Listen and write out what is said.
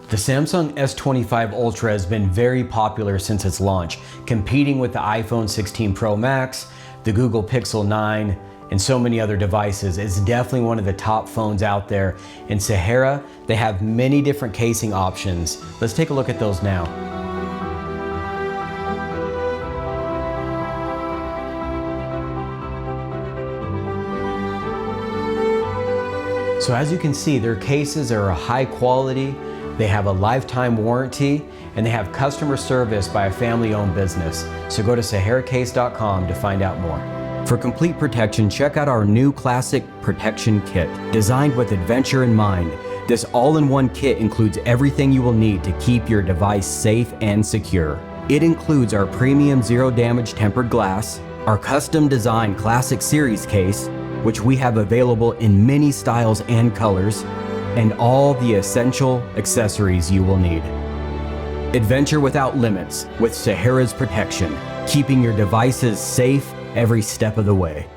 The Samsung S25 Ultra has been very popular since its launch, competing with the iPhone 16 Pro Max, the Google Pixel 9, and so many other devices. It's definitely one of the top phones out there. In Sahara, they have many different casing options. Let's take a look at those now. So as you can see, their cases are a high quality, they have a lifetime warranty, and they have customer service by a family-owned business. So go to SaharaCase.com to find out more. For complete protection, check out our new Classic Protection Kit. Designed with adventure in mind, this all-in-one kit includes everything you will need to keep your device safe and secure. It includes our premium zero-damage tempered glass, our custom-designed Classic Series case, which we have available in many styles and colors, and all the essential accessories you will need. Adventure without limits with Sahara's protection, keeping your devices safe every step of the way.